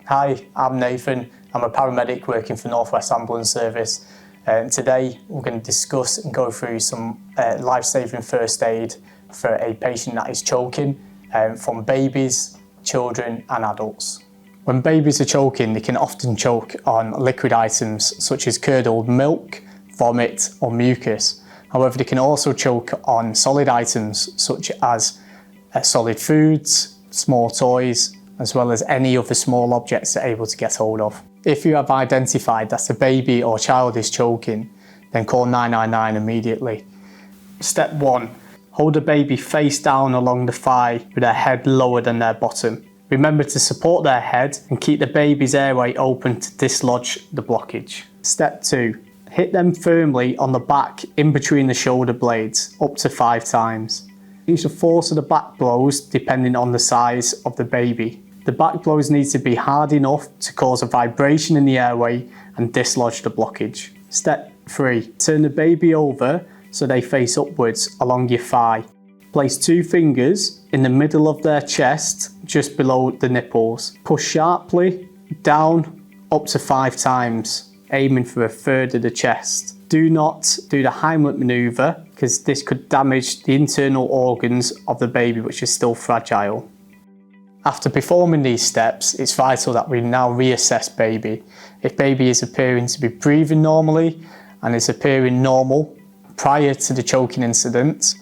Hi, I'm Nathan. I'm a paramedic working for North West Ambulance Service. Today we're going to discuss and go through some life-saving first aid for a patient that is choking from babies, children and adults. When babies are choking, they can often choke on liquid items such as curdled milk, vomit or mucus. However, they can also choke on solid items such as solid foods, small toys, as well as any other small objects they're able to get hold of. If you have identified that a baby or child is choking, then call 999 immediately. Step 1. Hold the baby face down along the thigh with their head lower than their bottom. Remember to support their head and keep the baby's airway open to dislodge the blockage. Step 2. Hit them firmly on the back in between the shoulder blades up to 5 times. Use the force of the back blows depending on the size of the baby. The back blows need to be hard enough to cause a vibration in the airway and dislodge the blockage. Step 3. Turn the baby over so they face upwards along your thigh. Place 2 fingers in the middle of their chest just below the nipples. Push sharply down up to 5 times, aiming for a third of the chest. Do not do the Heimlich manoeuvre because this could damage the internal organs of the baby, which is still fragile. After performing these steps, it's vital that we now reassess baby. If baby is appearing to be breathing normally and is appearing normal prior to the choking incident,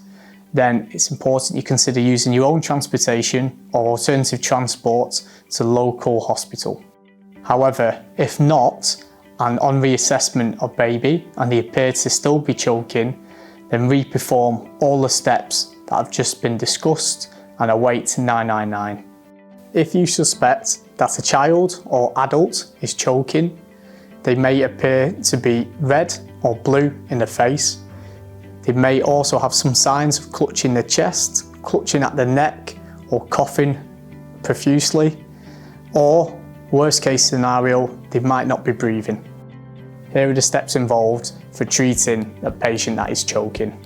then it's important you consider using your own transportation or alternative transport to local hospital. However, if not, and on reassessment of baby and they appear to still be choking, then re-perform all the steps that have just been discussed and await 999. If you suspect that a child or adult is choking, they may appear to be red or blue in the face. They may also have some signs of clutching the chest, clutching at the neck or coughing profusely, or worst case scenario, they might not be breathing. Here are the steps involved for treating a patient that is choking.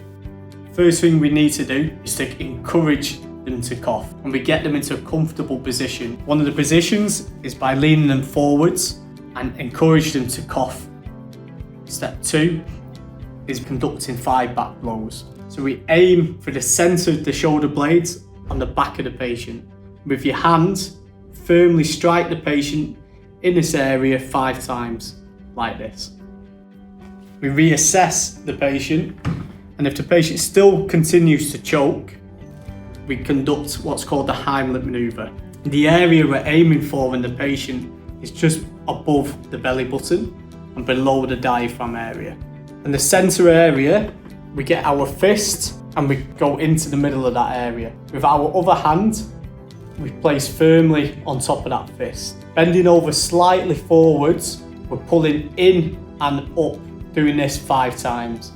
First thing we need to do is to encourage them to cough, and we get them into a comfortable position. One of the positions is by leaning them forwards and encourage them to cough. Step 2 is conducting 5 back blows. So we aim for the centre of the shoulder blades on the back of the patient. With your hand, firmly strike the patient in this area 5 times, like this. We reassess the patient, and if the patient still continues to choke, we conduct what's called the Heimlich manoeuvre. The area we're aiming for in the patient is just above the belly button and below the diaphragm area. In the centre area, we get our fist and we go into the middle of that area. With our other hand, we place firmly on top of that fist. Bending over slightly forwards, we're pulling in and up, doing this 5 times.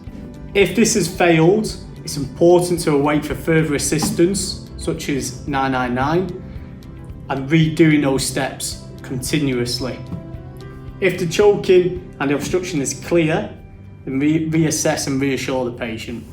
If this has failed, it's important to await for further assistance, such as 999, and redoing those steps continuously. If the choking and the obstruction is clear, then reassess and reassure the patient.